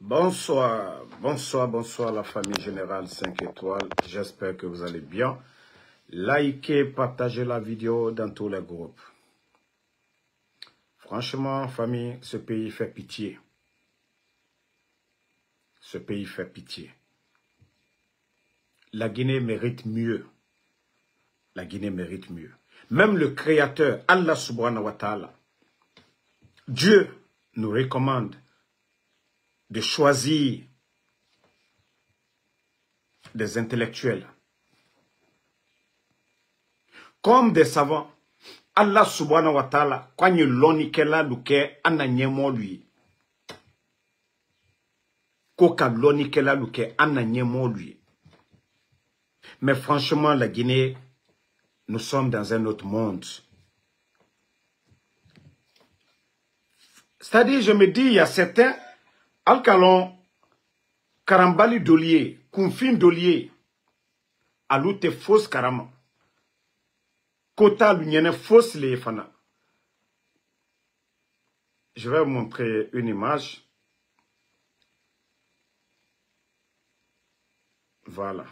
Bonsoir, bonsoir, bonsoir la famille générale 5 étoiles. J'espère que vous allez bien. Likez, partagez la vidéo dans tous les groupes. Franchement, famille, ce pays fait pitié. Ce pays fait pitié. La Guinée mérite mieux. La Guinée mérite mieux. Même le Créateur, Allah subhanahu wa ta'ala, Dieu nous recommande de choisir des intellectuels comme des savants. Allah subhanahu wa ta'ala, quand il l'oni kela luke ananyemo lui. Koka l'oni kela luke ananyemo lui. Mais franchement, la Guinée, nous sommes dans un autre monde. C'est-à-dire, je me dis, il y a certains, Alcalon, Karambali Dolier, Kounfin Dolier, Aloute fausse Karama. Kota l'union fausse les fana. Je vais vous montrer une image. Voilà.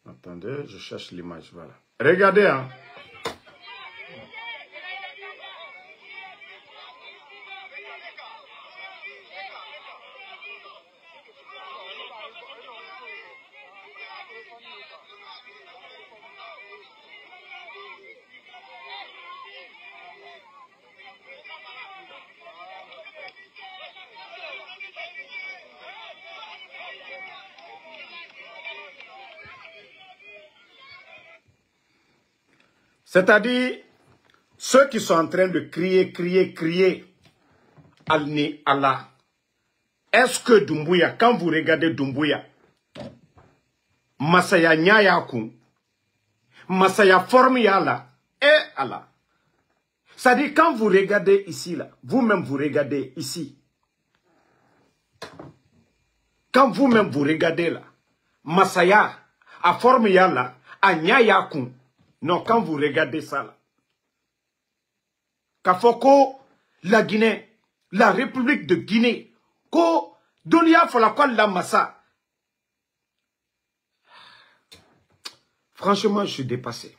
Attendez, je cherche l'image. Voilà. Regardez, hein. C'est-à-dire, ceux qui sont en train de crier, Alni Allah. Est-ce que Doumbouya, quand vous regardez Doumbouya, Masaya Nyayaku, Masaya Formiyala, et Allah. C'est-à-dire, quand vous regardez ici, là, vous-même vous regardez ici. Quand vous-même vous regardez là, Masaya, à Formiyala, à Nyayaku, non, quand vous regardez ça, là, Kafoko, la Guinée, la République de Guinée, Ko, Dolia Folakwa la Massa. Franchement, je suis dépassé.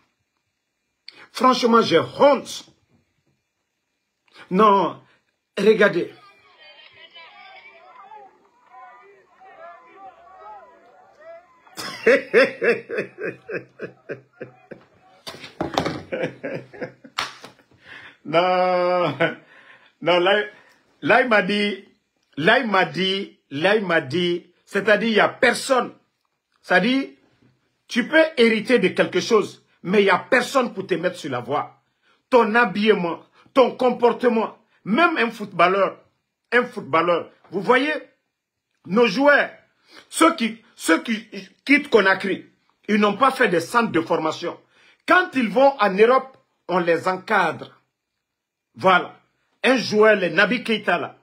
Franchement, j'ai honte. Non, regardez. Non, non, là il m'a dit, c'est-à-dire il n'y a personne. C'est-à-dire, tu peux hériter de quelque chose, mais il n'y a personne pour te mettre sur la voie. Ton habillement, ton comportement, même un footballeur, vous voyez, nos joueurs, ceux qui quittent Conakry, ils n'ont pas fait des centres de formation. Quand ils vont en Europe, on les encadre. Voilà. Un joueur, les Nabi Keita, là,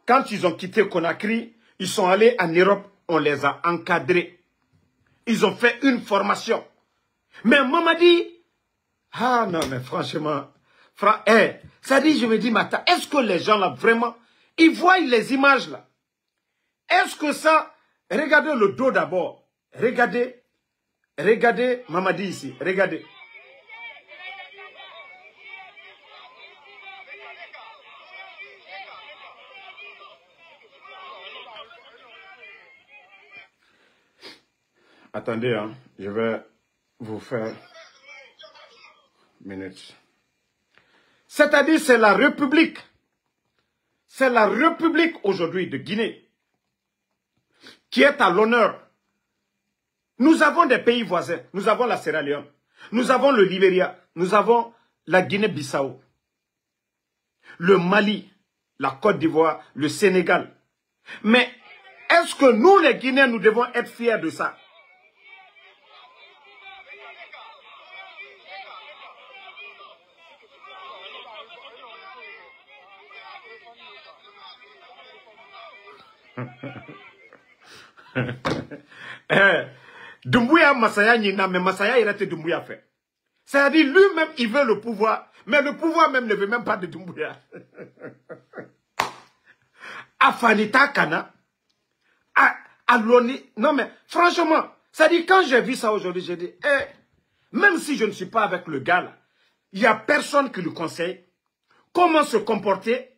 quand ils ont quitté Conakry, ils sont allés en Europe, on les a encadrés. Ils ont fait une formation. Mais Mamadi, ah non, mais franchement, ça dit, je me dis, Mata, est-ce que les gens là, vraiment, ils voient les images là? Est-ce que ça, regardez le dos d'abord, regardez, Mamadi ici, regardez. Attendez, hein, je vais vous faire minutes. C'est-à-dire, c'est la République. C'est la République aujourd'hui de Guinée qui est à l'honneur. Nous avons des pays voisins. Nous avons la Sierra Leone. Nous avons le Libéria. Nous avons la Guinée-Bissau. Le Mali, la Côte d'Ivoire, le Sénégal. Mais est-ce que nous, les Guinéens, nous devons être fiers de ça? Doumbouya Masaya Nina, mais Masaya il a été Doumbouya fait. C'est-à-dire lui-même il veut le pouvoir, mais le pouvoir même ne veut même pas de Doumbouya. à Fanita Kana, à Loni. Non mais, franchement, ça dit, quand j'ai vu ça aujourd'hui, j'ai dit, même si je ne suis pas avec le gars là, il n'y a personne qui lui conseille comment se comporter,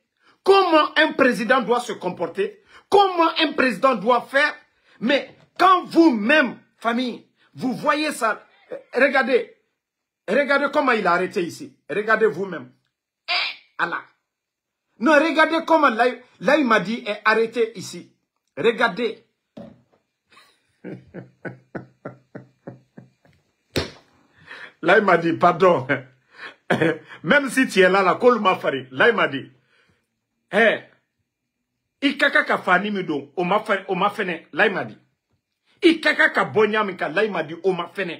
comment un président doit se comporter, comment un président doit faire. Mais quand vous-même, famille, vous voyez ça, regardez comment il a arrêté ici. Regardez vous-même. Allah. Non, regardez comment là il m'a dit est arrêté ici. Regardez. Là il m'a dit, pardon. Même si tu es là, là il m'a dit, ikaka ka fani mi don, o ma fene, là il m'a dit. Ikaka ka bonyamika, là il m'a dit, o ma fene.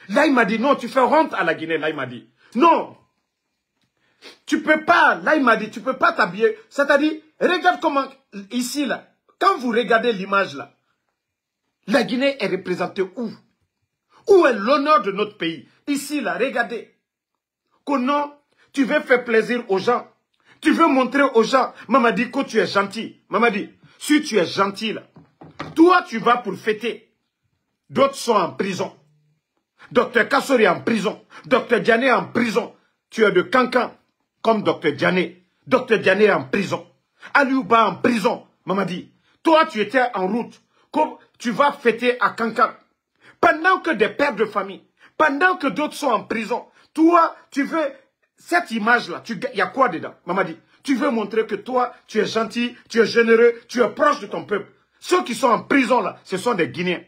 Là il m'a dit, non, tu fais honte à la Guinée, là il m'a dit. Non, tu peux pas, là il m'a dit, tu peux pas t'habiller. C'est-à-dire, regarde comment, ici là, quand vous regardez l'image là, la Guinée est représentée où? Où est l'honneur de notre pays? Ici là, regardez. Que non, tu veux faire plaisir aux gens. Tu veux montrer aux gens. Maman dit que tu es gentil. Maman dit, si tu es gentil là, toi tu vas pour fêter. D'autres sont en prison. Docteur Kassori est en prison. Docteur Diané est en prison. Tu es de Cancan comme Docteur Diané. Docteur Diané est en prison. Aliouba en prison. Maman dit, toi tu étais en route. Comme tu vas fêter à Cancan. Pendant que des pères de famille, pendant que d'autres sont en prison, toi, tu veux, cette image-là, il y a quoi dedans? Maman dit, tu veux montrer que toi, tu es gentil, tu es généreux, tu es proche de ton peuple. Ceux qui sont en prison là, ce sont des Guinéens.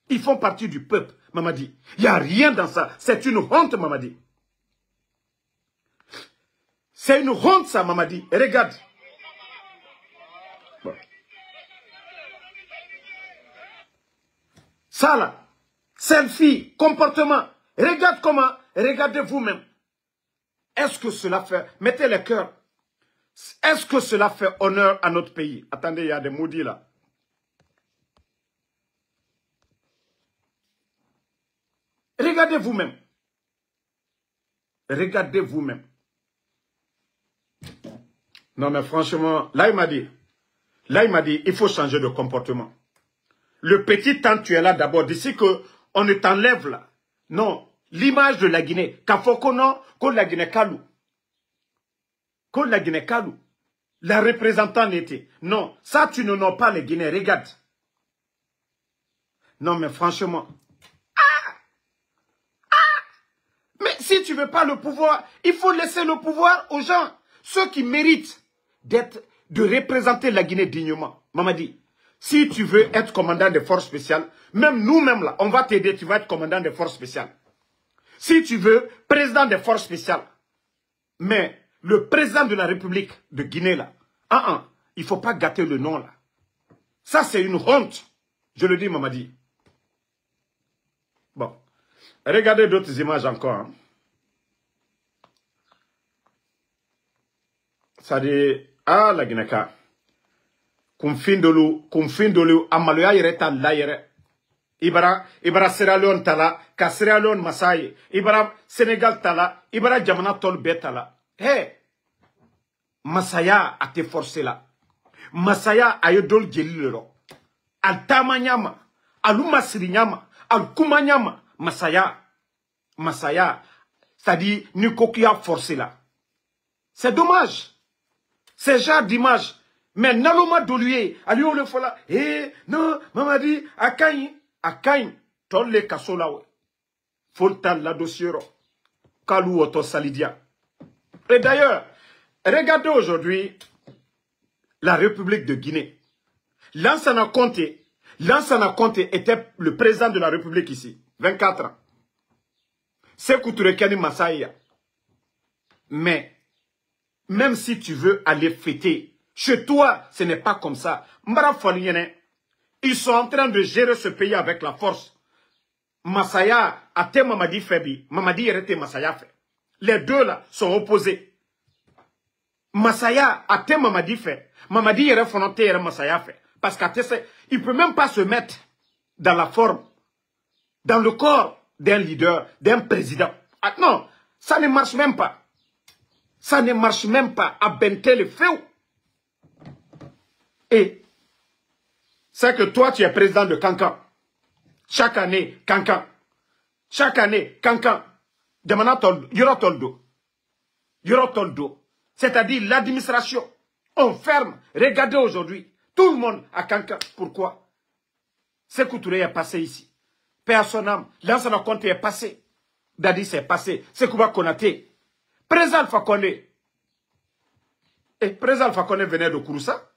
Ils font partie du peuple, maman dit. Il n'y a rien dans ça. C'est une honte, maman dit. C'est une honte ça, maman dit. Et regarde. Bon. Ça là, selfie, comportement. Regarde comment, regardez vous-même. Est-ce que cela fait, mettez les cœurs, est-ce que cela fait honneur à notre pays? Attendez, il y a des maudits là. Regardez vous-même. Regardez vous-même. Non mais franchement, là il m'a dit, il faut changer de comportement. Le petit temps tu es là d'abord, d'ici qu'on ne t'enlève là. Non. L'image de la Guinée, la Guinée Kalou. La Guinée Kalou. La représentante était. Non, ça tu ne nommes pas les Guinéens, regarde. Non mais franchement. Mais si tu ne veux pas le pouvoir, il faut laisser le pouvoir aux gens. Ceux qui méritent de représenter la Guinée dignement. Maman dit, si tu veux être commandant des forces spéciales, même nous-mêmes là, on va t'aider, tu vas être commandant des forces spéciales. Si tu veux, président des forces spéciales. Mais le président de la République de Guinée, là, il ne faut pas gâter le nom, là. Ça, c'est une honte. Je le dis, Mamadi. Bon. Regardez d'autres images encore. Hein. Ça dit, la Guinée-Ka. Kumfindolu, amaloya yere ta la yere. Ibara Sierra Leone tala, ka Sierra Leone masaye. Ibara Sénégal tala, Ibara Jamana tol betala. Masaya a te forcé là. Masaya a eu dol gelilero. Al tamanyama, aluma sirinyama, al kumanyama, Masaya. Masaya, ça dit, Nikoki a forcé là. C'est dommage. C'est genre d'image. Mais Naloma Doluye, Aliou le fola, non, maman dit, Akain, tolle kasolawe. Foltan la dossier, Kalou oto salidia. Et d'ailleurs, regardez aujourd'hui la République de Guinée. Lansana Conté était le président de la République ici, 24 ans. Sékou Touré Kani Massaïa. Mais, même si tu veux aller fêter, chez toi, ce n'est pas comme ça. Mbara Faliene, ils sont en train de gérer ce pays avec la force. Massaya a te Mamadi Febi, Mamadi Yerete Massaya fait. Les deux là sont opposés. Massaya a te Mamadi fait, Mamadi Yere Fonante Yere Massaya fait. Parce qu'il ne peut même pas se mettre dans la forme, dans le corps d'un leader, d'un président. Ah, non, ça ne marche même pas. Ça ne marche même pas à Bentel le feu. Et c'est que toi, tu es président de Cancan. Chaque année, Cancan. Chaque année, Cancan. Demana Toldo. Yoro Toldo. Yoro Toldo. C'est-à-dire l'administration. On ferme. Regardez aujourd'hui. Tout le monde à Cancan. Pourquoi? Sékou Touré est passé ici. Paix à son âme. Lansana Conté est passé. Dadis est passé. Sekouba Konaté. Président Alpha Condé. Et Président Alpha Condé venait de Kouroussa.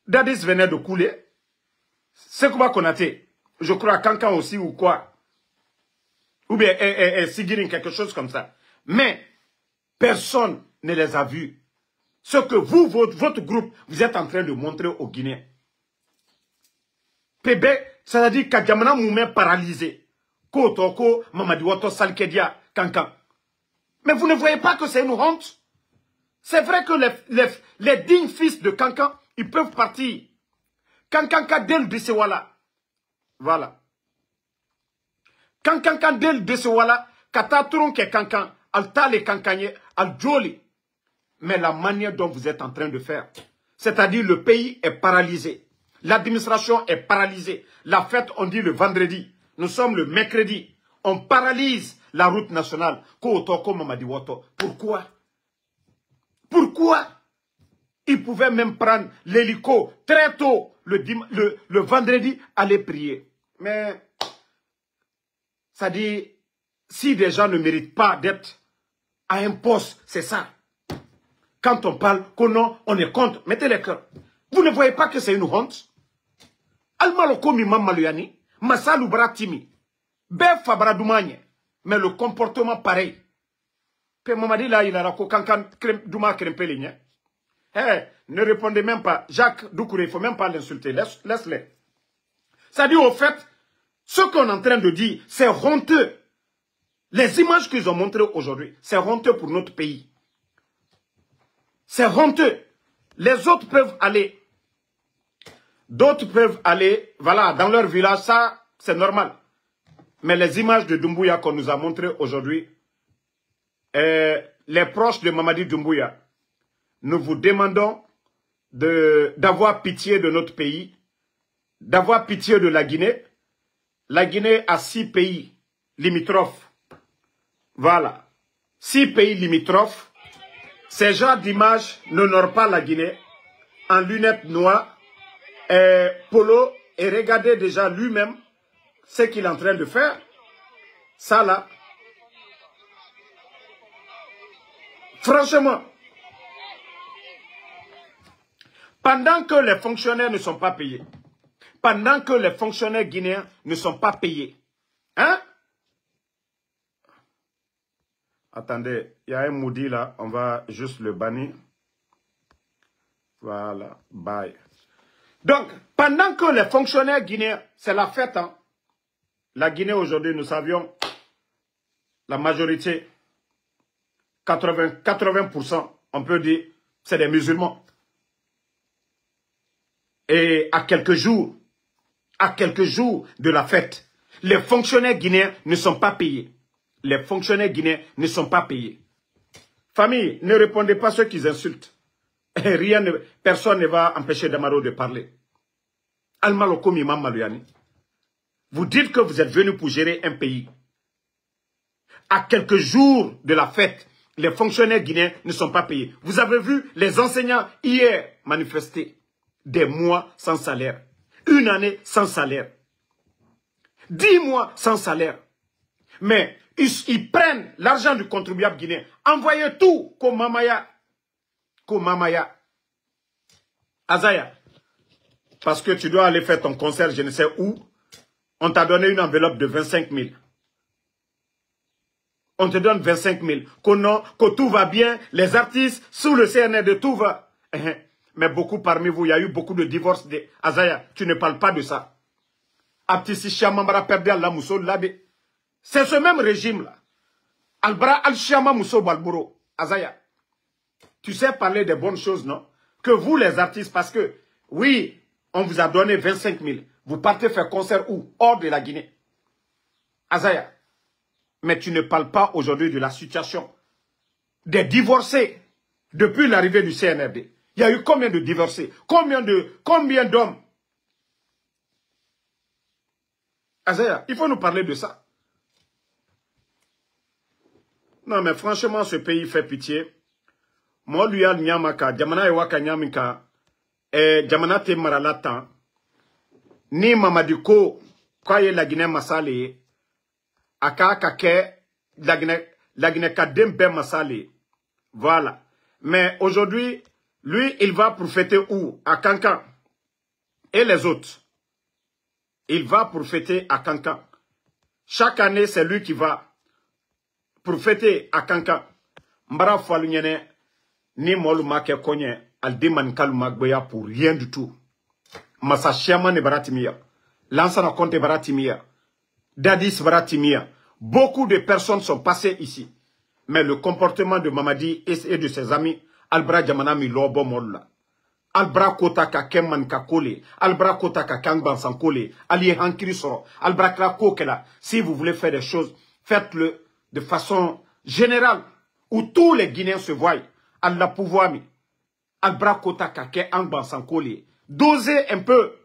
Dadis venait de Koulé. Sekouba Konaté. Je crois à Cancan aussi ou quoi. Ou bien Sigirin, quelque chose comme ça. Mais personne ne les a vus. Ce que vous, votre groupe, vous êtes en train de montrer aux Guinéens. PB, c'est-à-dire qu'Adjamana Moumé paralysé. Kotoko, Mamadiwoto, Salkedia, Cancan. Mais vous ne voyez pas que c'est une honte? C'est vrai que les dignes fils de Cancan, ils peuvent partir. Cancan Kadel de Sewala. Voilà. Cancan Kadel de Sewala, Kataturon ke Cancan, Alta les Cancanier, Al Joli. Mais la manière dont vous êtes en train de faire, c'est-à-dire le pays est paralysé. L'administration est paralysée. La fête, on dit le vendredi. Nous sommes le mercredi. On paralyse la route nationale. Pourquoi? Pourquoi? Ils pouvaient même prendre l'hélico très tôt, le vendredi, aller prier. Mais, ça dit, si des gens ne méritent pas d'être à un poste, c'est ça. Quand on parle qu'on on est contre, mettez les cœurs. Vous ne voyez pas que c'est une honte? Almalokomi Mamaluyani, Massalou Bratimi, Bef Fabradoumane, mais le comportement pareil. Pe Mamadi là, il a la cocancan Douma Krempeligne. Ne répondez même pas. Jacques Doucouré, il ne faut même pas l'insulter. Laisse-les. Ça dit au fait, ce qu'on est en train de dire, c'est honteux. Les images qu'ils ont montrées aujourd'hui, c'est honteux pour notre pays. C'est honteux. Les autres peuvent aller. D'autres peuvent aller, voilà, dans leur village, ça, c'est normal. Mais les images de Doumbouya qu'on nous a montrées aujourd'hui, les proches de Mamadi Doumbouya, nous vous demandons d'avoir pitié de notre pays, d'avoir pitié de la Guinée. La Guinée a 6 pays limitrophes. Voilà. 6 pays limitrophes. Ces genres d'images n'honorent pas la Guinée en lunettes noires. Polo, et regardez déjà lui-même ce qu'il est en train de faire. Ça là. Franchement, pendant que les fonctionnaires ne sont pas payés, pendant que les fonctionnaires guinéens ne sont pas payés, hein? Attendez, il y a un maudit là, on va juste le bannir. Voilà, bye. Donc, pendant que les fonctionnaires guinéens, c'est la fête, hein? La Guinée aujourd'hui, nous savions, la majorité, 80%, on peut dire, c'est des musulmans. Et à quelques jours de la fête, les fonctionnaires guinéens ne sont pas payés. Les fonctionnaires guinéens ne sont pas payés. Famille, ne répondez pas à ceux qui insultent. Personne ne va empêcher Damaro de parler. Almalokomi Mamaluyani. Vous dites que vous êtes venu pour gérer un pays. À quelques jours de la fête, les fonctionnaires guinéens ne sont pas payés. Vous avez vu les enseignants hier manifester. Des mois sans salaire. Une année sans salaire. 10 mois sans salaire. Mais ils prennent l'argent du contribuable guinéen. Envoyez tout comme Mamaya. Azaya. Parce que tu dois aller faire ton concert, je ne sais où. On t'a donné une enveloppe de 25 000. On te donne 25 000. Que tout va bien. Les artistes, sous le CNRD, tout va. Mais beaucoup parmi vous, il y a eu beaucoup de divorces. Azaya, tu ne parles pas de ça. C'est ce même régime-là. Albra Al-Shama Mousso Balboro. Azaya, tu sais parler des bonnes choses, non? Que vous, les artistes, parce que, oui, on vous a donné 25 000. Vous partez faire concert où? Hors de la Guinée. Azaya, mais tu ne parles pas aujourd'hui de la situation des divorcés depuis l'arrivée du CNRD. Il y a eu combien de divorcés? Combien d'hommes? Azaya, il faut nous parler de ça. Non, mais franchement, ce pays fait pitié. Moi, lui, al nyamaka, jamana ewaka nyamika, jamana te maralatan. Ni Mamadi Ko, kwa ye la Guinée masale, aka kake, la Guinée kadembe masale. Voilà. Mais aujourd'hui, lui, il va pour fêter où? À Kankan. Et les autres? Il va pour fêter à Kankan. Chaque année, c'est lui qui va pour fêter à Kankan. Mbara Falunyene, ni Moluma ke konye, al deman kalumagboya pour rien du tout. Massa Chiaman et Baratimia. Lansana Conte Baratimia. Dadis Baratimia. Beaucoup de personnes sont passées ici. Mais le comportement de Mamadi et de ses amis, Albra Jamanami Lobo Molla. Albra Kota Kakemman Kakole. Albra Kota Kakangban Sankole. Ali Hankiri Soro. Albra Krakokela. Si vous voulez faire des choses, faites-le de façon générale. Où tous les Guinéens se voient. Allah pouvoir mi. Albra Kota Kake Angban Sankole. Dosez un peu.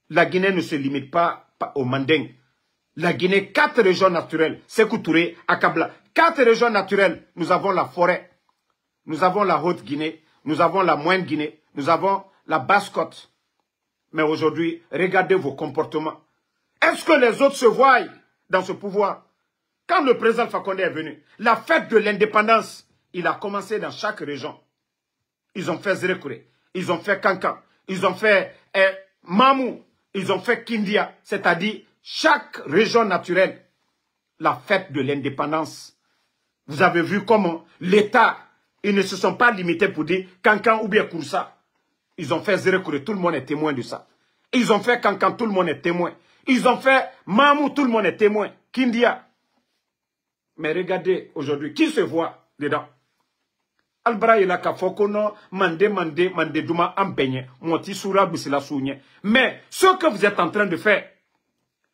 La Guinée ne se limite pas au Manding. La Guinée, 4 régions naturelles. Sékou Touré, Akabla. 4 régions naturelles. Nous avons la forêt. Nous avons la Haute-Guinée. Nous avons la Moyenne Guinée. Nous avons la Basse-Côte. Mais aujourd'hui, regardez vos comportements. Est-ce que les autres se voient dans ce pouvoir? Quand le président Fakonde est venu, la fête de l'indépendance, il a commencé dans chaque région. Ils ont fait Zérekouré. Ils ont fait Kankan. Ils ont fait Mamou. Ils ont fait Kindia. C'est-à-dire, chaque région naturelle, la fête de l'indépendance. Vous avez vu comment l'État, ils ne se sont pas limités pour dire Kankan ou bien Kouroussa. Ils ont fait Zérekouré, tout le monde est témoin de ça. Ils ont fait Kankan, tout le monde est témoin. Ils ont fait Mamou, tout le monde est témoin. Kindia. Mais regardez aujourd'hui, qui se voit dedans? Albra ila ka fokono mande duma ambenye moti sura bisila sounye. Mais ce que vous êtes en train de faire,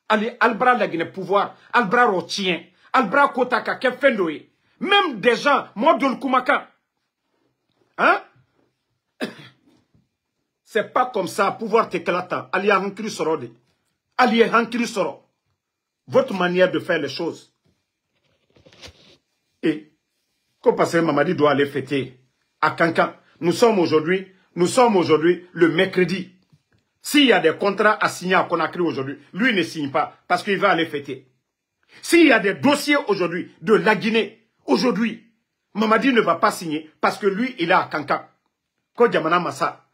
allez Albra la Guinée pouvoir, Albra rotien, Albra kotaka kefendoé, même des gens modul kumaka. Hein? C'est pas comme ça pouvoir t'éclatant. Allez hankri sorode. Allez hankri soro. Votre manière de faire les choses. Et parce que Mamadi doit aller fêter à Kankan. Nous sommes aujourd'hui le mercredi. S'il y a des contrats à signer à Conakry aujourd'hui, lui ne signe pas parce qu'il va aller fêter. S'il y a des dossiers aujourd'hui de la Guinée, aujourd'hui, Mamadi ne va pas signer parce que lui, il est à Kankan. Ko Jamana Massa,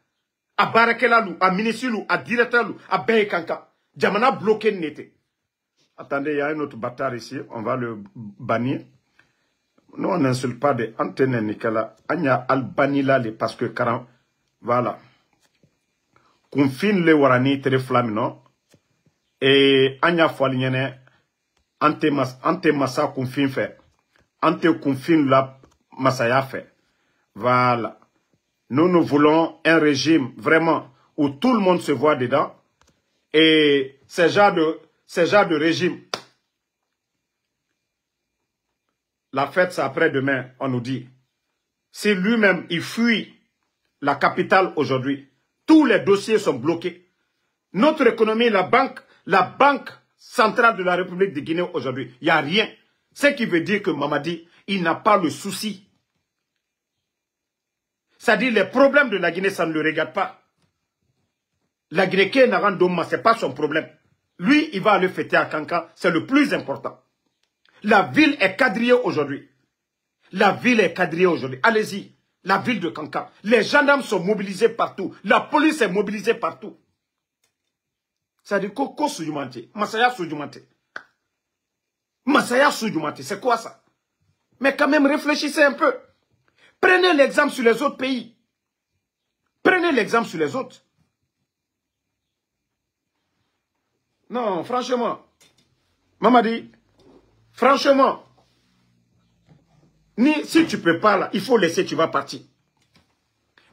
à Barakelalou, à Minisilou, à Directelou, à Beye Kankan. Jamana bloqué n'était. Attendez, il y a un autre bâtard ici, on va le bannir. Nous, on n'insulte pas des antennes, Nicolas. Anya Albanila, parce que, voilà. Confine le warani, tere flamino. Et Anya Folignene, ante massa confine fait. Ante confine la massaya fait. Voilà. Nous voulons un régime, vraiment, où tout le monde se voit dedans. Et ce genre de régime, la fête, c'est après-demain, on nous dit. Si lui-même, il fuit la capitale aujourd'hui, tous les dossiers sont bloqués. Notre économie, la banque centrale de la République de Guinée aujourd'hui, il n'y a rien. Ce qui veut dire que Mamadi, il n'a pas le souci. C'est-à-dire, les problèmes de la Guinée, ça ne le regarde pas. La Guinée qui est Narandoma, ce n'est pas son problème. Lui, il va aller fêter à Kankan, c'est le plus important. La ville est quadrillée aujourd'hui. La ville est quadrillée aujourd'hui. Allez-y. La ville de Kankan. Les gendarmes sont mobilisés partout. La police est mobilisée partout. C'est-à-dire Koko Soudjoumante. Masaya Soudjoumante. Masaya Soudjoumante. C'est quoi ça? Mais quand même, réfléchissez un peu. Prenez l'exemple sur les autres pays. Prenez l'exemple sur les autres. Non, franchement. Mamadi. Franchement, si tu ne peux pas là, il faut laisser, tu vas partir.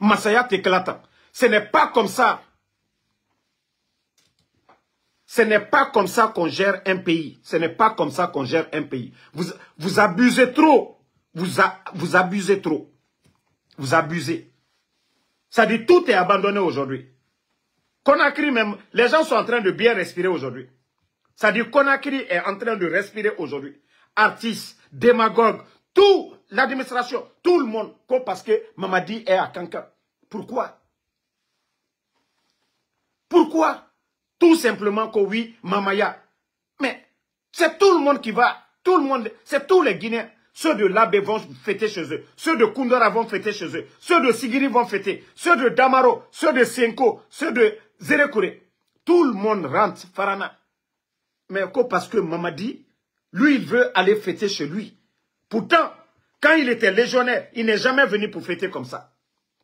Massaya t'éclatant. Ce n'est pas comme ça. Ce n'est pas comme ça qu'on gère un pays. Ce n'est pas comme ça qu'on gère un pays. Vous abusez trop. Vous abusez trop. Vous abusez. Ça dit tout est abandonné aujourd'hui. Conakry même, les gens sont en train de bien respirer aujourd'hui. Ça dit Conakry est en train de respirer aujourd'hui. Artistes, démagogues, tout, l'administration, tout le monde, parce que Mamadi est à Kankan. Pourquoi? Pourquoi? Tout simplement que oui, Mamaya. Mais c'est tout le monde qui va, tout le monde, c'est tous les Guinéens. Ceux de Labé vont fêter chez eux. Ceux de Koundora vont fêter chez eux. Ceux de Sigiri vont fêter. Ceux de Damaro, ceux de Senko, ceux de Zerekouré. Tout le monde rentre, Farana. Mais parce que Mamadi, lui, il veut aller fêter chez lui. Pourtant, quand il était légionnaire, il n'est jamais venu pour fêter comme ça.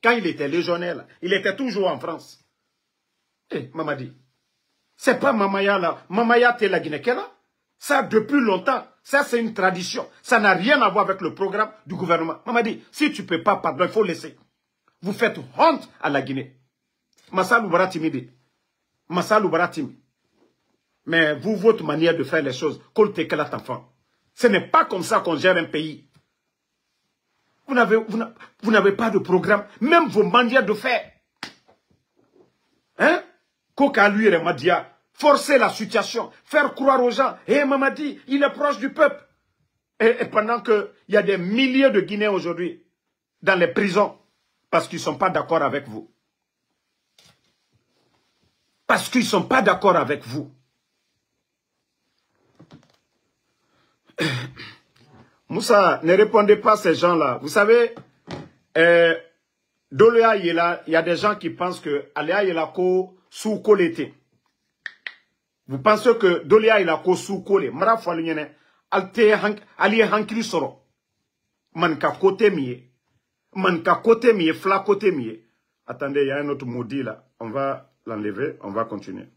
Quand il était légionnaire, là, il était toujours en France. Eh, Mamadi, c'est pas Mamaya là. Mamaya t'es la Guinée-Kela. Ça, depuis longtemps, ça c'est une tradition. Ça n'a rien à voir avec le programme du gouvernement. Mamadi, si tu ne peux pas, pardon, il faut laisser. Vous faites honte à la Guinée. Massalou Baratimide. Massalou Baratimi. Mais vous, votre manière de faire les choses, ce n'est pas comme ça qu'on gère un pays. Vous n'avez pas de programme. Même vos manières de faire. Hein? Koka lui et Madia. Forcer la situation. Faire croire aux gens. Eh, Mamadi, il est proche du peuple. Et pendant qu'il y a des milliers de Guinéens aujourd'hui dans les prisons. Parce qu'ils ne sont pas d'accord avec vous. Parce qu'ils ne sont pas d'accord avec vous. Moussa, ne répondez pas à ces gens-là. Vous savez, Doléa Yela, il y a des gens qui pensent que Aléa Yela ko sous l'été. Vous pensez que Doléa Yela ko sous kolé. Mara falinyene, ali hankili soro. Manka côté mié. Manka côté mié, fla côté mié. Attendez, il y a un autre maudit là. On va l'enlever, on va continuer.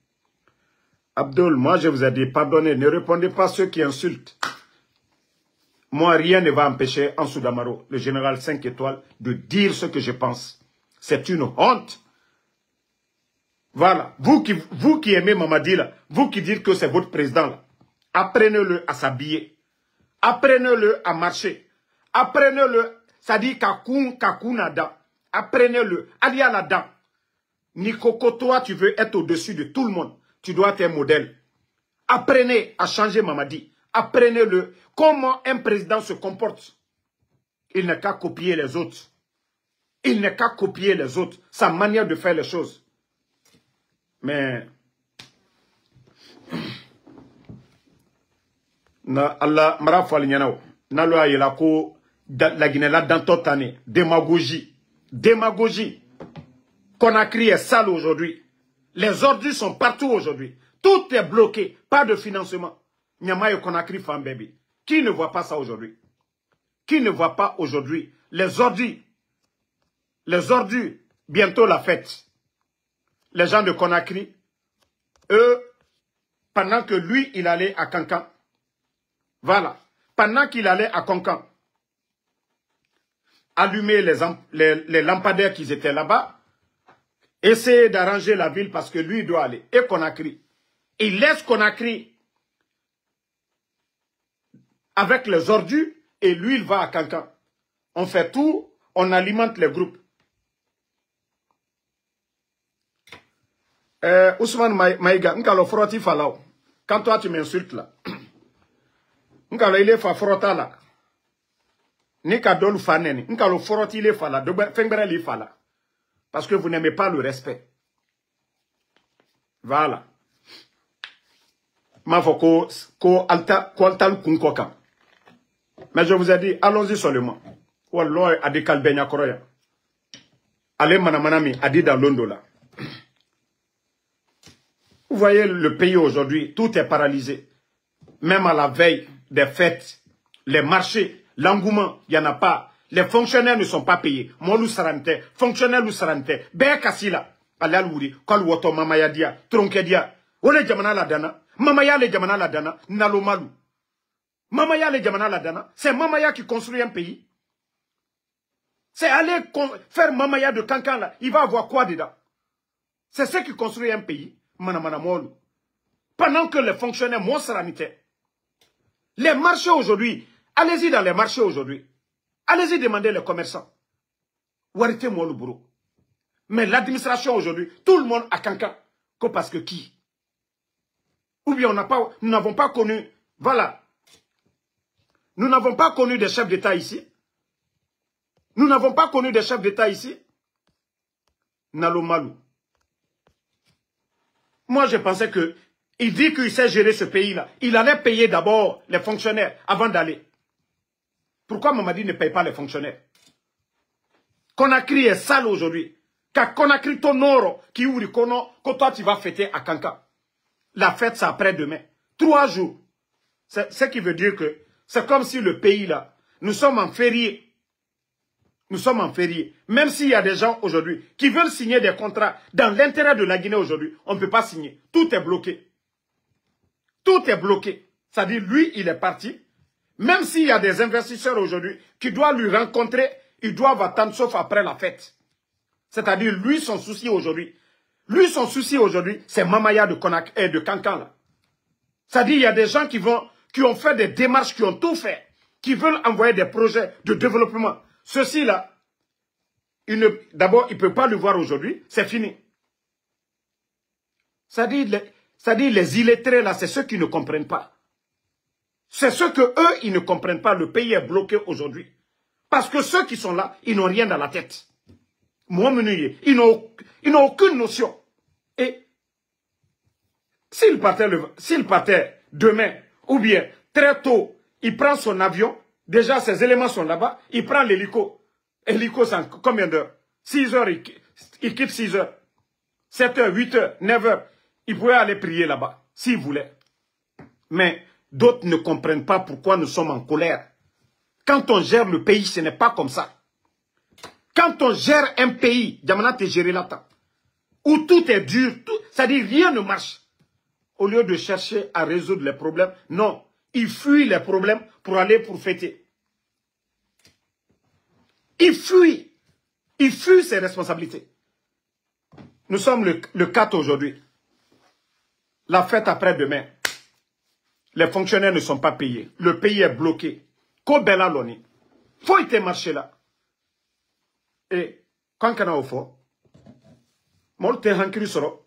Abdul, moi je vous ai dit, pardonnez, ne répondez pas à ceux qui insultent. Moi, rien ne va empêcher Ansou Damaro, le général 5 étoiles, de dire ce que je pense. C'est une honte. Voilà. Vous qui aimez Mamadi, là, vous qui dites que c'est votre président, là, apprenez-le à s'habiller. Apprenez-le à marcher. Apprenez-le, ça dit kakunada. Apprenez-le. Allez à la dent. Nikoko, toi, tu veux être au-dessus de tout le monde. Tu dois être un modèle. Apprenez à changer Mamadi. Apprenez-le. Comment un président se comporte. Il n'a qu'à copier les autres. Il n'a qu'à copier les autres. Sa manière de faire les choses. Mais... Allah, Marafal Nyanao. Naloa Yelako, la Guinée là dans toute année. Démagogie. Démagogie. Conakry est sale aujourd'hui. Les ordures sont partout aujourd'hui. Tout est bloqué. Pas de financement. Nyama et Conakry fan baby. Qui ne voit pas ça aujourd'hui? Qui ne voit pas aujourd'hui les ordures? Les ordures, bientôt la fête. Les gens de Conakry, eux, pendant que lui, il allait à Kankan. Voilà. Pendant qu'il allait à Kankan, allumer les lampadaires qui étaient là-bas, essayer d'arranger la ville parce que lui, il doit aller. Et Conakry. Il laisse Conakry avec les ordures, et lui, il va à Kankan. On fait tout, on alimente les groupes. Ousmane Maïga, quand toi tu m'insultes là, il est frota là. Parce que vous n'aimez pas le respect. Voilà. Mais je vous ai dit, allons-y seulement. Allez, manamanami, a dit dans l'ondo là. Vous voyez le pays aujourd'hui, tout est paralysé. Même à la veille des fêtes, les marchés, l'engouement, il n'y en a pas. Les fonctionnaires ne sont pas payés. Molou sarante, fonctionnaires ou sarante, bé kassila, alalouri, kolwoto mamaya dia, tronke dia. Ole jamana la dana, mamaya le jamana la dana, nalomalu. Mamaya le jamana la dana, c'est mamaya qui construit un pays. C'est aller faire mamaya de Kankan là, il va avoir quoi dedans? C'est ce qui construit un pays. Pendant que les fonctionnaires monstranité, les marchés aujourd'hui, allez-y dans les marchés aujourd'hui, allez-y demander les commerçants. Warité moi le bourreau. Mais l'administration aujourd'hui, tout le monde a Kankan. Parce que qui? Ou bien nous n'avons pas connu, voilà. Nous n'avons pas connu des chefs d'État ici. Nous n'avons pas connu des chefs d'État ici. Nalo Malou. Moi, je pensais que il dit qu'il sait gérer ce pays-là. Il allait payer d'abord les fonctionnaires avant d'aller. Pourquoi Mamadi ne paye pas les fonctionnaires? Conakry est sale aujourd'hui. Car Conakry Tonoro, qui ouvre Kono, que toi tu vas fêter à Kanka. La fête, c'est après-demain. 3 jours. Ce qui veut dire que c'est comme si le pays là, nous sommes en férié. Nous sommes en férié. Même s'il y a des gens aujourd'hui qui veulent signer des contrats dans l'intérêt de la Guinée aujourd'hui, on ne peut pas signer. Tout est bloqué. Tout est bloqué. C'est-à-dire, lui, il est parti. Même s'il y a des investisseurs aujourd'hui qui doivent lui rencontrer, ils doivent attendre sauf après la fête. C'est-à-dire, lui, son souci aujourd'hui, c'est Mamaya de Konak et de Kankan, là. C'est-à-dire, il y a des gens qui ont fait des démarches, qui ont tout fait, qui veulent envoyer des projets de développement. Ceci-là, d'abord, il ne peut pas le voir aujourd'hui, c'est fini. C'est-à-dire, les illettrés, là, c'est ceux qui ne comprennent pas. C'est ceux que eux, ils ne comprennent pas. Le pays est bloqué aujourd'hui. Parce que ceux qui sont là, ils n'ont rien dans la tête. Ils n'ont aucune notion. Et s'il partait demain, ou bien très tôt, il prend son avion, déjà ses éléments sont là-bas, il prend l'hélico. Hélico, c'est combien d'heures? 6 heures, il quitte 6 heures. 7 heures, 8 heures, 9 heures. Il pouvait aller prier là-bas, s'il voulait. Mais d'autres ne comprennent pas pourquoi nous sommes en colère. Quand on gère le pays, ce n'est pas comme ça. Quand on gère un pays, Diamana te géré là-dedans, où tout est dur, c'est-à-dire rien ne marche. Au lieu de chercher à résoudre les problèmes, non, il fuit les problèmes pour aller pour fêter. Il fuit ses responsabilités. Nous sommes le 4 aujourd'hui. La fête après-demain. Les fonctionnaires ne sont pas payés. Le pays est bloqué. Kobela Loni. Faut y marcher là. Et quand on a au fond, molte hankiri soro,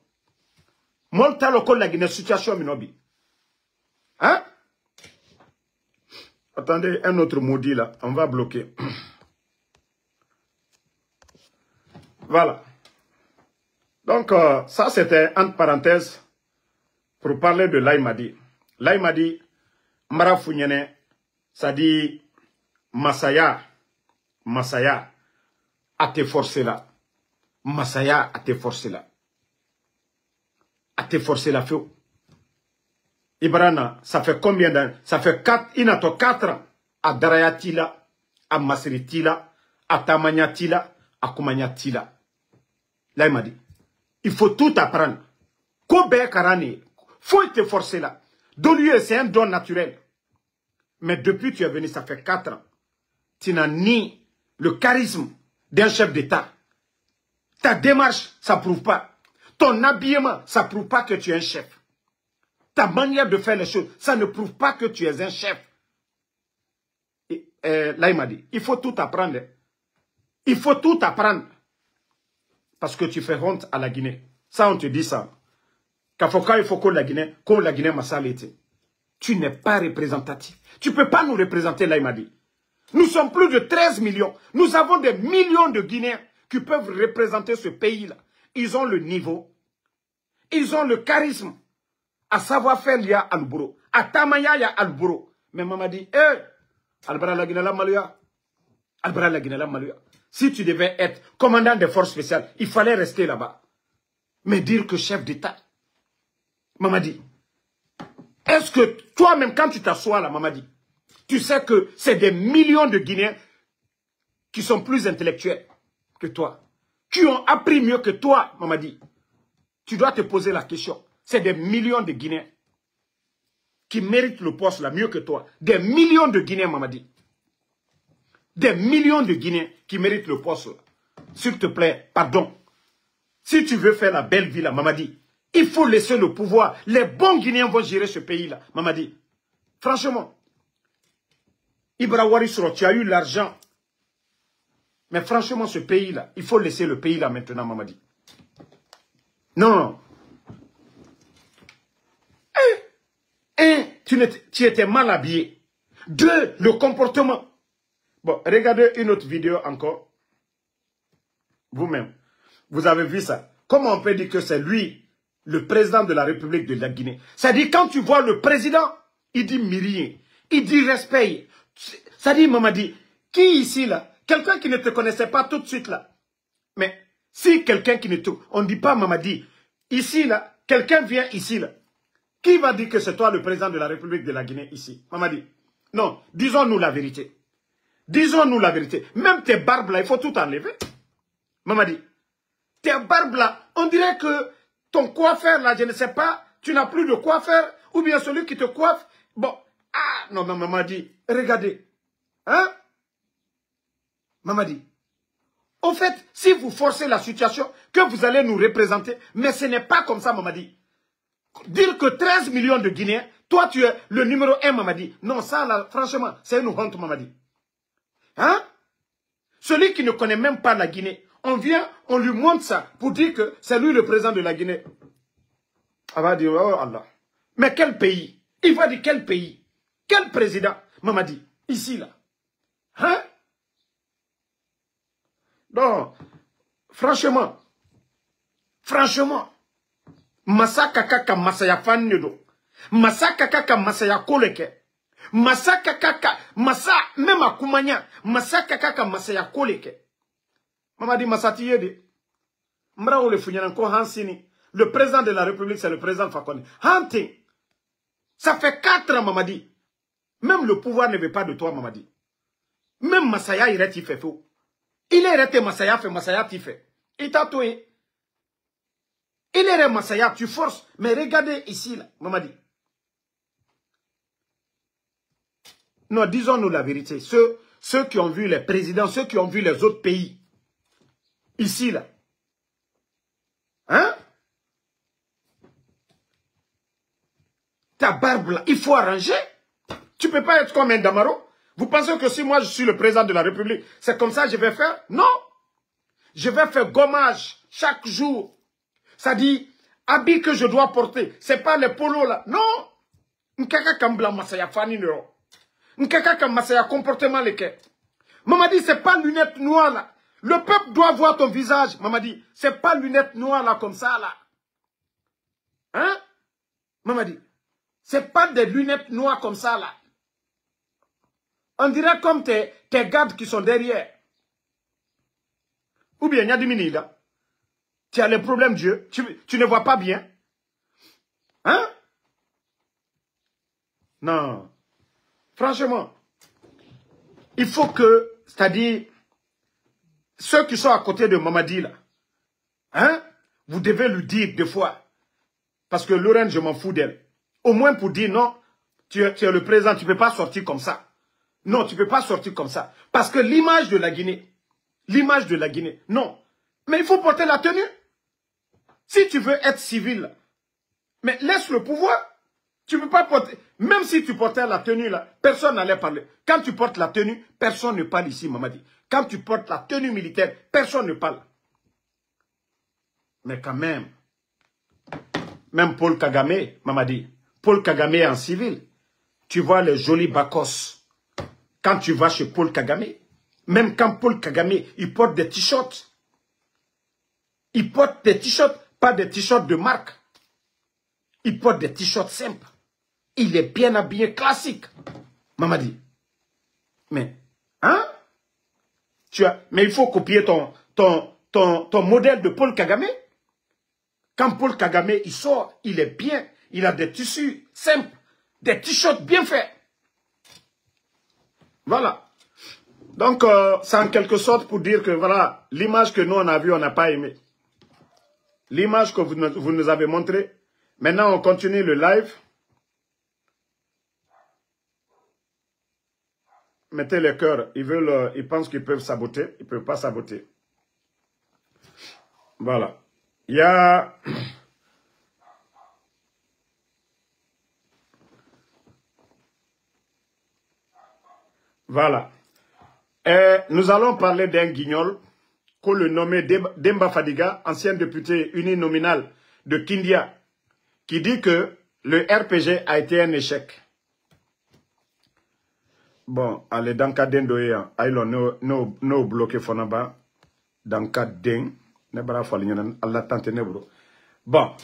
molte loko la Guinée situation minobi. Hein? Attendez, un autre maudit là, on va bloquer. Voilà. Donc, ça c'était entre parenthèses pour parler de Laïmadi. Laïmadi, Mara Founyene, ça dit Masaya, à te forcer là. Masaya, à te forcer là. À te forcer là, feu. Ibrana, ça fait combien d'années? Ça fait 4 ans. À Darayatila, à Masritila, à Tamanyatila, à Koumanyatila. Là, il m'a dit, il faut tout apprendre. Kobe Karani, faut te forcer là. Dolieu, c'est un don naturel. Mais depuis que tu es venu, ça fait 4 ans. Tu n'as ni le charisme d'un chef d'État. Ta démarche, ça ne prouve pas. Ton habillement, ça ne prouve pas que tu es un chef. Ta manière de faire les choses, ça ne prouve pas que tu es un chef. Là, il m'a dit, il faut tout apprendre. Il faut tout apprendre. Parce que tu fais honte à la Guinée. Ça, on te dit ça. Il faut que la Guinée m'a été. Tu n'es pas représentatif. Tu ne peux pas nous représenter, là, il m'a dit. Nous sommes plus de 13 millions. Nous avons des millions de Guinéens qui peuvent représenter ce pays-là. Ils ont le niveau. Ils ont le charisme. À savoir-faire, il y a Albouro. À Tamaya, il y a Albouro. Mais maman dit, Albara la Guinée la Maluya. Albara la Guinée la Maluya. Si tu devais être commandant des forces spéciales, il fallait rester là-bas. Mais dire que chef d'État. Maman dit, est-ce que toi-même, quand tu t'assois là, maman dit, tu sais que c'est des millions de Guinéens qui sont plus intellectuels que toi, qui ont appris mieux que toi, maman dit. Tu dois te poser la question. C'est des millions de Guinéens qui méritent le poste là mieux que toi. Des millions de Guinéens, maman dit. Des millions de Guinéens qui méritent le poste là. S'il te plaît, pardon. Si tu veux faire la belle vie là, maman dit, il faut laisser le pouvoir. Les bons Guinéens vont gérer ce pays là, maman dit. Franchement, Ibra Warisro, tu as eu l'argent. Mais franchement, ce pays-là, il faut laisser le pays-là maintenant, Mamadi. Non. Un, tu étais mal habillé. Deux, le comportement. Bon, regardez une autre vidéo encore. Vous-même. Vous avez vu ça. Comment on peut dire que c'est lui, le président de la République de la Guinée? C'est-à-dire, quand tu vois le président, il dit rien. Il dit respect. C'est-à-dire, Mamadi, qui ici, là? Quelqu'un qui ne te connaissait pas tout de suite, là. Mais si quelqu'un qui ne te... On ne dit pas, Mamadi, ici, là, quelqu'un vient ici, là. Qui va dire que c'est toi le président de la République de la Guinée ici? Mamadi. Non, disons-nous la vérité. Disons-nous la vérité. Même tes barbes là, il faut tout enlever. Mamadi. Tes barbes là, on dirait que ton coiffeur là, je ne sais pas, tu n'as plus de coiffeur, ou bien celui qui te coiffe. Bon, ah, non, mais Mamadi, regardez. Hein? Mamadi. Au fait, si vous forcez la situation, que vous allez nous représenter, mais ce n'est pas comme ça, Mamadi. Dire que 13 millions de Guinéens, toi tu es le numéro 1, Mamadi. Non, ça là, franchement, c'est une honte, Mamadi. Hein? Celui qui ne connaît même pas la Guinée, on vient, on lui montre ça pour dire que c'est lui le président de la Guinée. On va dire, oh Allah. Mais quel pays? Il va dire quel pays? Quel président? Mamadi, ici là. Hein? Donc, franchement, Masaka kaka masaya fannido. Masaka kaka masaya koleke. Masaka kaka masa même akumanya. Masaka kaka masaya koleke. Mamadi Masati yede. Mbra ole funyanan ko hansini. Le président de la République c'est le président Fakone. Hunting. Ça fait 4 ans Mamadi. Même le pouvoir ne veut pas de toi Mamadi. Même Masaya il est fait faux. Il est arrêté Masaya fait fait. Il t'a tué. Il est Masaya, tu forces. Mais regardez ici, là, Mamadi. Non, disons-nous la vérité. Ceux qui ont vu les présidents, ceux qui ont vu les autres pays. Ici, là. Hein? Ta barbe, là, il faut arranger. Tu ne peux pas être comme un Damaro. Vous pensez que si moi, je suis le président de la République, c'est comme ça que je vais faire? Non. Je vais faire gommage chaque jour. Ça dit, habit que je dois porter, c'est pas les polos là. Non. Nkaka kambla masaya fani no. Nkaka kam masaya comportement leke. Mamadi, c'est pas lunettes noires là. Le peuple doit voir ton visage. Mamadi, c'est pas lunettes noires là comme ça là. Hein? Mamadi, c'est pas des lunettes noires comme ça là. On dirait comme tes gardes qui sont derrière. Ou bien, il y a des mini là. Tu as les problèmes Dieu. Tu ne vois pas bien. Hein? Non. Franchement, il faut que, c'est-à-dire, ceux qui sont à côté de Mamadi, là, hein? Vous devez lui dire deux fois. Parce que Lorraine, je m'en fous d'elle. Au moins pour dire non, tu es le président, tu ne peux pas sortir comme ça. Non, tu ne peux pas sortir comme ça. Parce que l'image de la Guinée, non. Mais il faut porter la tenue. Si tu veux être civil, mais laisse le pouvoir. Tu ne peux pas porter... Même si tu portais la tenue, là, personne n'allait parler. Quand tu portes la tenue, personne ne parle ici, Mamadi. Quand tu portes la tenue militaire, personne ne parle. Mais quand même Paul Kagame, Mamadi, Paul Kagame en civil, tu vois les jolis bacos. Quand tu vas chez Paul Kagame, même quand Paul Kagame, il porte des t-shirts. Il porte des t-shirts, pas des t-shirts de marque. Il porte des t-shirts simples. Il est bien habillé, classique. Mamadi. Mais, hein? Mais il faut copier ton modèle de Paul Kagame. Quand Paul Kagame, il sort, il est bien. Il a des tissus simples. Des t-shirts bien faits. Voilà. Donc, c'est en quelque sorte pour dire que, voilà, l'image que nous, on a vue, on n'a pas aimé. L'image que vous nous avez montrée. Maintenant, on continue le live. Mettez les cœurs. Ils pensent qu'ils peuvent saboter. Ils ne peuvent pas saboter. Voilà. Il y a... Voilà. Nous allons parler d'un guignol qu'on le nommait Demba Fadiga, ancien député uninominal de Kindia, qui dit que le RPG a été un échec. Bon, allez, dans le cas d'un doyen, nous bloqué Fonaba, dans le cas d'un, bon,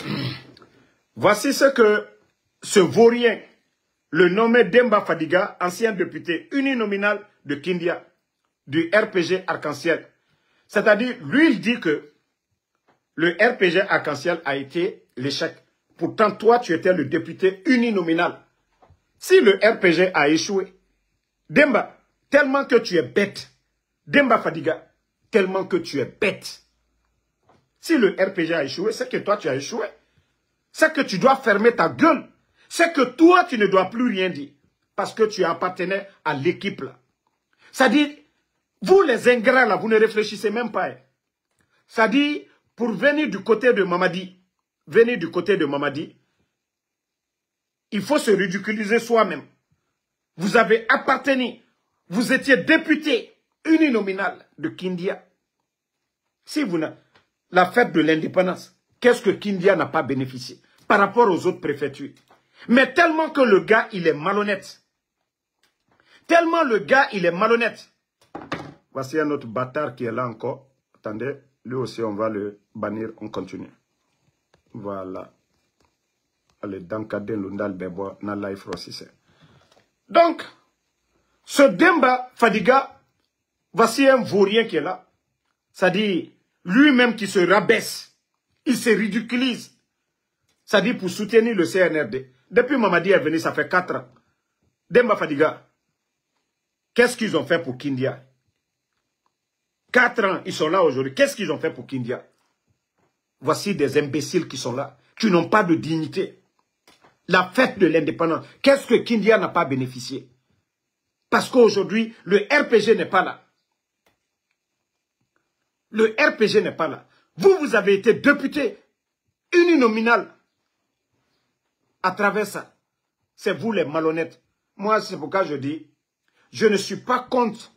voici ce que ce vaurien, le nommé Demba Fadiga, ancien député uninominal de Kindia, du RPG Arc-en-Ciel. C'est-à-dire, lui, il dit que le RPG Arc-en-Ciel a été l'échec. Pourtant, toi, tu étais le député uninominal. Si le RPG a échoué, Demba, tellement que tu es bête, Demba Fadiga, tellement que tu es bête. Si le RPG a échoué, c'est que toi, tu as échoué. C'est que tu dois fermer ta gueule. C'est que toi, tu ne dois plus rien dire. Parce que tu appartenais à l'équipe là. C'est-à-dire, vous les ingrats là, vous ne réfléchissez même pas. C'est-à-dire, pour venir du côté de Mamadi, il faut se ridiculiser soi-même. Vous avez appartenu, vous étiez député uninominal de Kindia. Si vous n'avez la fête de l'indépendance, qu'est-ce que Kindia n'a pas bénéficié par rapport aux autres préfectures? Mais tellement que le gars, il est malhonnête. Tellement le gars, il est malhonnête. Voici un autre bâtard qui est là encore. Attendez, lui aussi, on va le bannir. On continue. Voilà. Allez, dans le cadre de l'Undal Bebo, dans la life aussi. Donc, ce Demba Fadiga, voici un vaurien qui est là. C'est-à-dire, lui-même qui se rabaisse, il se ridiculise. C'est-à-dire pour soutenir le CNRD. Depuis Mamadi est venu, ça fait 4 ans. Demba Fadiga, qu'est-ce qu'ils ont fait pour Kindia? 4 ans, ils sont là aujourd'hui. Qu'est-ce qu'ils ont fait pour Kindia? Voici des imbéciles qui sont là, qui n'ont pas de dignité. La fête de l'indépendance, qu'est-ce que Kindia n'a pas bénéficié? Parce qu'aujourd'hui, le RPG n'est pas là. Le RPG n'est pas là. Vous avez été député uninominal à travers ça. C'est vous les malhonnêtes. Moi, c'est pourquoi je dis, je ne suis pas contre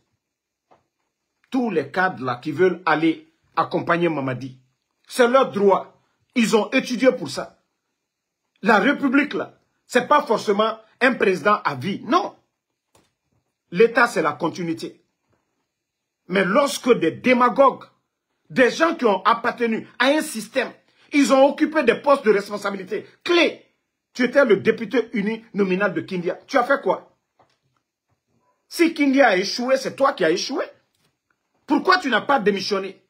tous les cadres là qui veulent aller accompagner Mamadi. C'est leur droit. Ils ont étudié pour ça. La République là, c'est pas forcément un président à vie. Non. L'État, c'est la continuité. Mais lorsque des démagogues, des gens qui ont appartenu à un système, ils ont occupé des postes de responsabilité clés. Tu étais le député uninominal de Kindia. Tu as fait quoi? Si Kindia a échoué, c'est toi qui as échoué. Pourquoi tu n'as pas démissionné?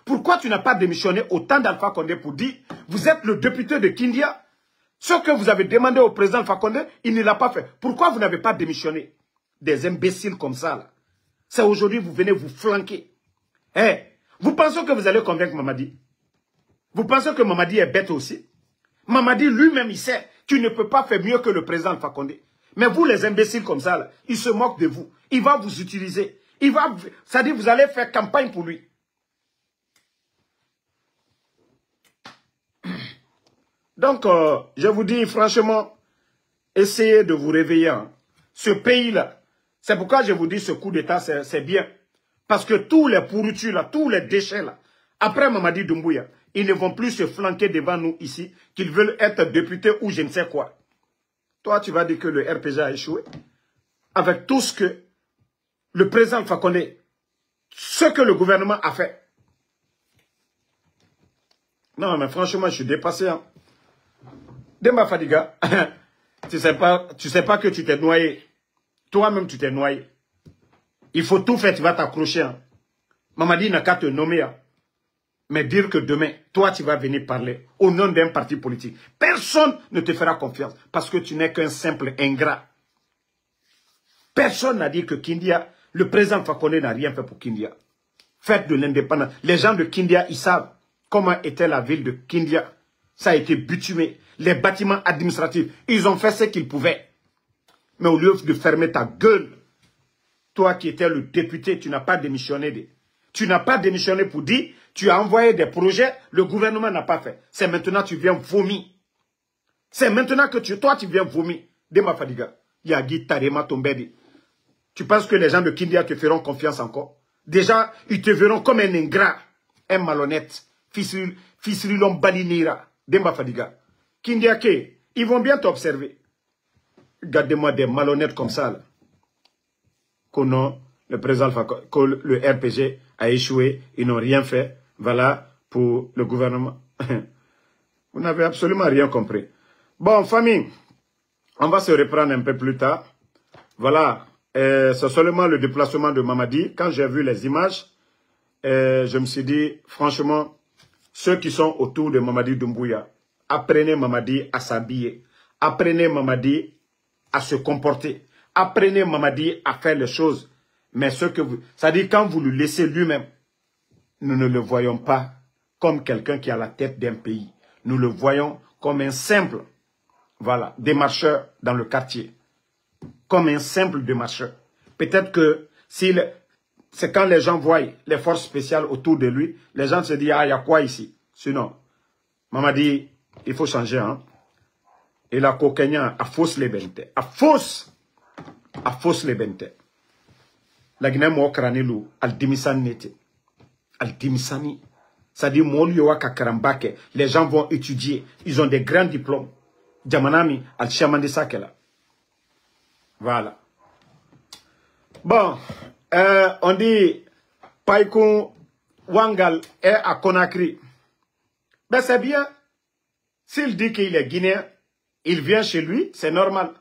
Pourquoi tu n'as pas démissionné au temps d'Alpha Condé pour dire, vous êtes le député de Kindia? Ce que vous avez demandé au président Alpha Condé, il ne l'a pas fait. Pourquoi vous n'avez pas démissionné? Des imbéciles comme ça, là. C'est aujourd'hui, vous venez vous flanquer. Vous pensez que vous allez convaincre Mamadi? Vous pensez que Mamadi est bête aussi? Mamadi lui-même, il sait qu'il ne peut pas faire mieux que le président Alpha Condé. Mais vous, les imbéciles comme ça, là, il se moque de vous. Il va vous utiliser. C'est-à-dire, vous allez faire campagne pour lui. Donc, je vous dis franchement, essayez de vous réveiller. Hein. Ce pays-là, c'est pourquoi je vous dis ce coup d'État, c'est bien. Parce que tous les pourritures, là, tous les déchets, là, après Mamadi Doumbouya, ils ne vont plus se flanquer devant nous ici, qu'ils veulent être députés ou je ne sais quoi. Toi, tu vas dire que le RPG a échoué. Avec tout ce que le président Alpha Condé, ce que le gouvernement a fait. Non, mais franchement, je suis dépassé. Hein. Demba Fadiga, tu sais pas que tu t'es noyé. Toi-même, tu t'es noyé. Il faut tout faire, tu vas t'accrocher. Hein. Mamadi n'a qu'à te nommer. Hein. Mais dire que demain, toi, tu vas venir parler au nom d'un parti politique. Personne ne te fera confiance parce que tu n'es qu'un simple ingrat. Personne n'a dit que Kindia, le président Fakone n'a rien fait pour Kindia. Fête de l'indépendance. Les gens de Kindia, ils savent comment était la ville de Kindia. Ça a été bitumé. Les bâtiments administratifs, ils ont fait ce qu'ils pouvaient. Mais au lieu de fermer ta gueule, toi qui étais le député, tu n'as pas démissionné. Tu n'as pas démissionné pour dire, tu as envoyé des projets, le gouvernement n'a pas fait. C'est maintenant que tu viens vomir. C'est maintenant que toi tu viens vomir. Demba Fadiga, Yagi Tarema Tombedi. Tu penses que les gens de Kindia te feront confiance encore? Déjà, ils te verront comme un ingrat, un malhonnête, Fisrilom Balinira, Demba Fadiga. Kindia Ke, ils vont bien t'observer. Regardez-moi des malhonnêtes comme ça. Là. Le président Alpha, que le RPG a échoué, ils n'ont rien fait. Voilà pour le gouvernement. Vous n'avez absolument rien compris. Bon, famille, on va se reprendre un peu plus tard. Voilà, c'est seulement le déplacement de Mamadi. Quand j'ai vu les images, je me suis dit, franchement, ceux qui sont autour de Mamadi Doumbouya, apprenez Mamadi à s'habiller. Apprenez Mamadi à se comporter. Apprenez Mamadi à faire les choses. Mais ce que vous... C'est-à-dire quand vous le laissez lui-même, nous ne le voyons pas comme quelqu'un qui a la tête d'un pays. Nous le voyons comme un simple, voilà, démarcheur dans le quartier. Comme un simple démarcheur. Peut-être que c'est quand les gens voient les forces spéciales autour de lui, les gens se disent, ah, il y a quoi ici? Sinon, Mamadi, il faut changer, hein. Et la cocaïna, à fausse les bentes. À fausse les bentes. La Guinée m'a cranelu, al dimisani nete. Al dimisani. C'est-à-dire, les gens vont étudier. Ils ont des grands diplômes. Djamanami, al chamandi sakela. Voilà. Bon, on dit, Païkoun Wangal est à Conakry. Ben c'est bien. S'il dit qu'il est guinéen, il vient chez lui, c'est normal.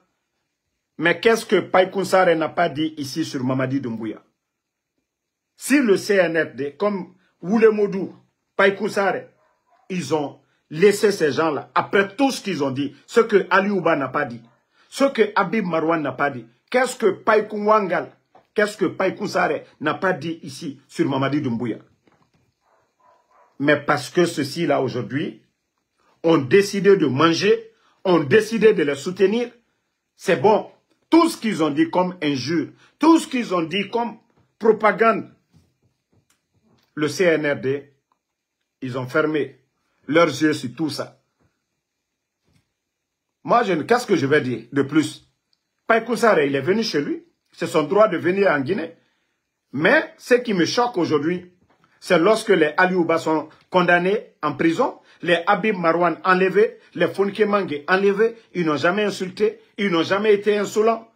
Mais qu'est-ce que Païkoun Sare n'a pas dit ici sur Mamadi Doumbouya? Si le CNRD, comme Woulemodou, Païkoun Sare, ils ont laissé ces gens-là, après tout ce qu'ils ont dit, ce que Ali Ouba n'a pas dit, ce que Habib Marwan n'a pas dit, qu'est-ce que Païkoun Wangal, qu'est-ce que Païkoun Sare n'a pas dit ici sur Mamadi Doumbouya? Mais parce que ceux-ci-là aujourd'hui ont décidé de manger, ont décidé de les soutenir, c'est bon. Tout ce qu'ils ont dit comme injure, tout ce qu'ils ont dit comme propagande, le CNRD, ils ont fermé leurs yeux sur tout ça. Moi, qu'est-ce que je vais dire de plus? Païkoun Sare, il est venu chez lui. C'est son droit de venir en Guinée. Mais ce qui me choque aujourd'hui, c'est lorsque les Ali Ouba sont condamnés en prison, les Habib Marwan enlevés, les Fonke Mange enlevés, ils n'ont jamais insulté, ils n'ont jamais été insolents.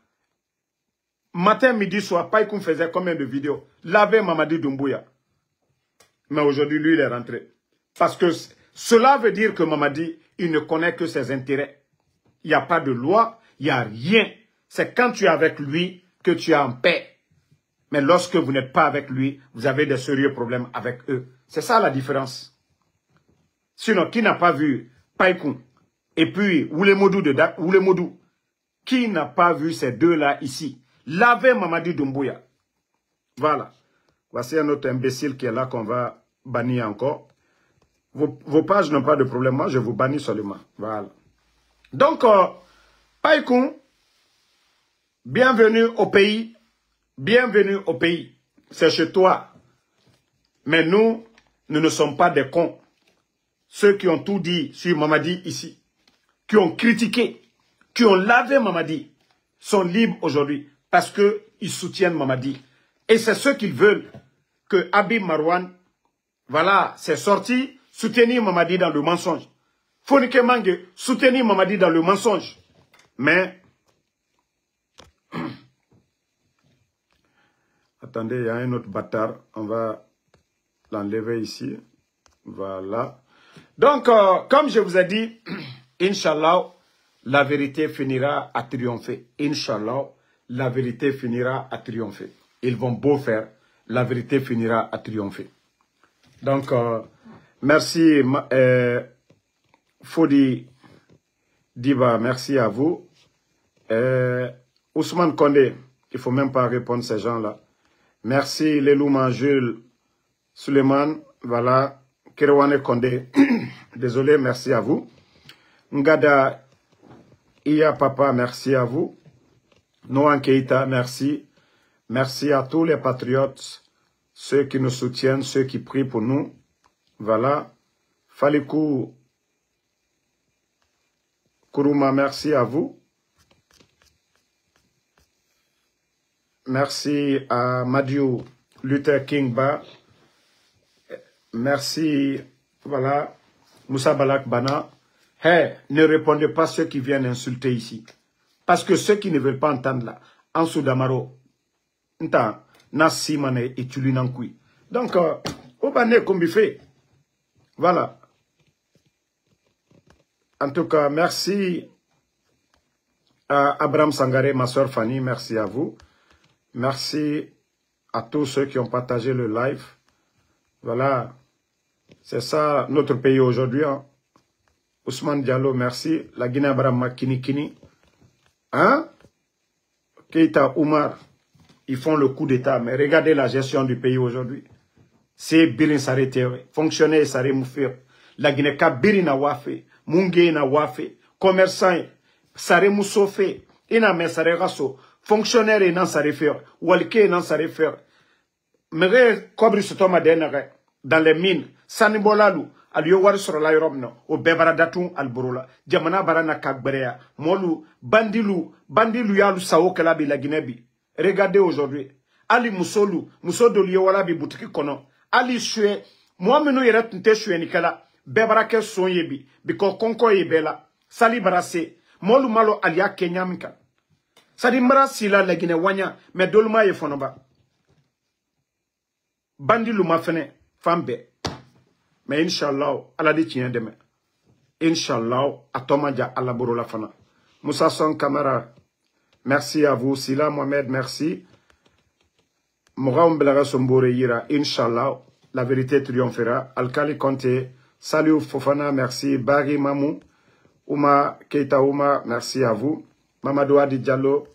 Matin, midi, soir, Païkoun faisait combien de vidéos? Laver Mamadi Doumbouya. Mais aujourd'hui, lui, il est rentré. Parce que cela veut dire que Mamadi, il ne connaît que ses intérêts. Il n'y a pas de loi, il n'y a rien. C'est quand tu es avec lui que tu es en paix. Mais lorsque vous n'êtes pas avec lui, vous avez des sérieux problèmes avec eux. C'est ça la différence. Sinon, qui n'a pas vu Païkoun et puis Woulemodou, qui n'a pas vu ces deux-là ici? Laver Mamadi Doumbouya. Voilà. Voici un autre imbécile qui est là qu'on va bannir encore. Vos pages n'ont pas de problème. Moi, je vous bannis seulement. Voilà. Donc, Païkoun, bienvenue au pays. Bienvenue au pays. C'est chez toi. Mais nous ne sommes pas des cons. Ceux qui ont tout dit sur Mamadi ici, qui ont critiqué, qui ont lavé Mamadi, sont libres aujourd'hui parce qu'ils soutiennent Mamadi. Et c'est ce qu'ils veulent, que Habib Marwan, voilà, c'est sorti, soutenir Mamadi dans le mensonge. Fonike Mange, soutenir Mamadi dans le mensonge. Mais, attendez, il y a un autre bâtard, on va l'enlever ici. Voilà. Donc, comme je vous ai dit, Inch'Allah, la vérité finira à triompher. Inch'Allah, la vérité finira à triompher. Ils vont beau faire, la vérité finira à triompher. Donc, merci, Fodi Diba, merci à vous. Ousmane Kondé, il ne faut même pas répondre à ces gens-là. Merci, Lelouma Jules Suleiman, voilà. Kerewane Kondé, désolé, merci à vous. Ngada Iya Papa, merci à vous. Noan Keita, merci. Merci à tous les patriotes, ceux qui nous soutiennent, ceux qui prient pour nous. Voilà. Falikou Kourouma, merci à vous. Merci à Madiou Luther King Ba. Merci, voilà, Moussa Balak Bana. Hey, ne répondez pas à ceux qui viennent insulter ici. Parce que ceux qui ne veulent pas entendre là, en Soudamaro, nta, na simane et tulinankui. Donc, au bané comme il fait. Voilà. En tout cas, merci à Abraham Sangaré, ma soeur Fanny, merci à vous. Merci à tous ceux qui ont partagé le live. Voilà. C'est ça notre pays aujourd'hui. Hein. Ousmane Diallo, merci. La Guinée Abraham Makini. Hein? Keita Oumar, ils font le coup d'État. Mais regardez la gestion du pays aujourd'hui. C'est Birin Sarete, fonctionnaire Saré Moufir. La Guinée ka Birin na wafe, Mungé na wafe, commerçant Saré Moussofe, ina me Saré Rasso, fonctionnaire nan Saré faire, Walke nan Saré faire. Mais Kobri Sotoma Denere, dans les mines, Sanibolalu, aliyo wari sur la Europe no, au Bebara Datum Alburula, Jamana Barana Kakberea, Molu, Bandilu yalu Sao Kalabi la Guinée. Regardez aujourd'hui. Ali Moussolu, Moussolu liyo wala bi boutiki kono. Ali sué, moi menu yeret nte sué nikala, Bebara ke son yebi, biko konko yebela, Sali barase, Molu malo alia Kenyamika. Sadi mara sila la Guinée wanya, mais dolma ye fonoba. Bandilu ma fene, fambe. Mais Inch'Allah, Allah dit tient demain. Inch'Allah, atomadia Allah borola fana. Moussa Son Kamara, merci à vous. Sila Mohamed, merci. Moura Mbelaga Sombore Yira, Inch'Allah, la vérité triomphera. Alkali Conte, salut Fofana, merci. Bari Mamou, Ouma Keita Ouma, merci à vous. Mamadou Adi Diallo,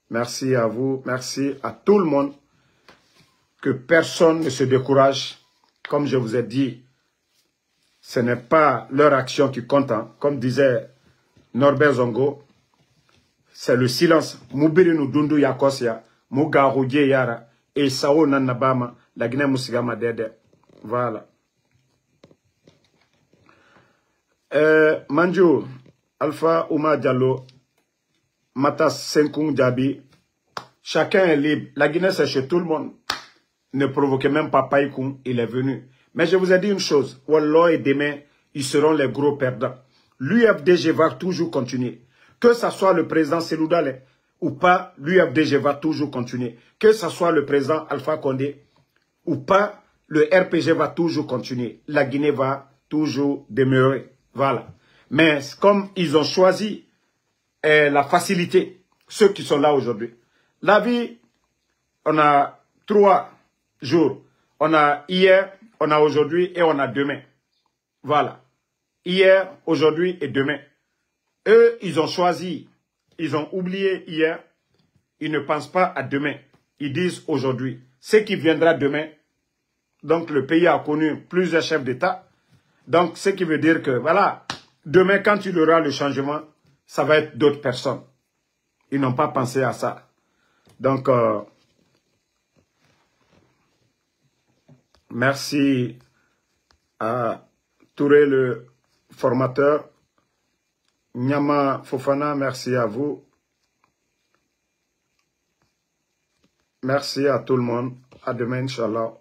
merci à vous. Merci à tout le monde. Que personne ne se décourage. Comme je vous ai dit, ce n'est pas leur action qui compte. Hein. Comme disait Norbert Zongo, c'est le silence. Moubirinu Dundu Yakosia, Mouga Roudje Yara, et Sao Nanabama, la Guinée Moussigama Dede. Voilà. Manjou, Alpha Ouma Diallo, Matas Senkung Djabi, chacun est libre. La Guinée, c'est chez tout le monde. Ne provoquez même pas Païkoum, il est venu. Mais je vous ai dit une chose, Wallah et demain, ils seront les gros perdants. L'UFDG va toujours continuer. Que ce soit le président Seloudale ou pas, l'UFDG va toujours continuer. Que ce soit le président Alpha Condé ou pas, le RPG va toujours continuer. La Guinée va toujours demeurer. Voilà. Mais comme ils ont choisi la facilité, ceux qui sont là aujourd'hui. La vie, on a 3 jours. On a hier, on a aujourd'hui et on a demain. Voilà. Hier, aujourd'hui et demain. Eux, ils ont choisi, ils ont oublié hier. Ils ne pensent pas à demain. Ils disent aujourd'hui. Ce qui viendra demain. Donc, le pays a connu plusieurs chefs d'État. Donc, ce qui veut dire que, voilà, demain, quand il y aura le changement, ça va être d'autres personnes. Ils n'ont pas pensé à ça. Donc, merci à Touré, le formateur. Nyama Fofana, merci à vous. Merci à tout le monde. À demain, Inch'Allah.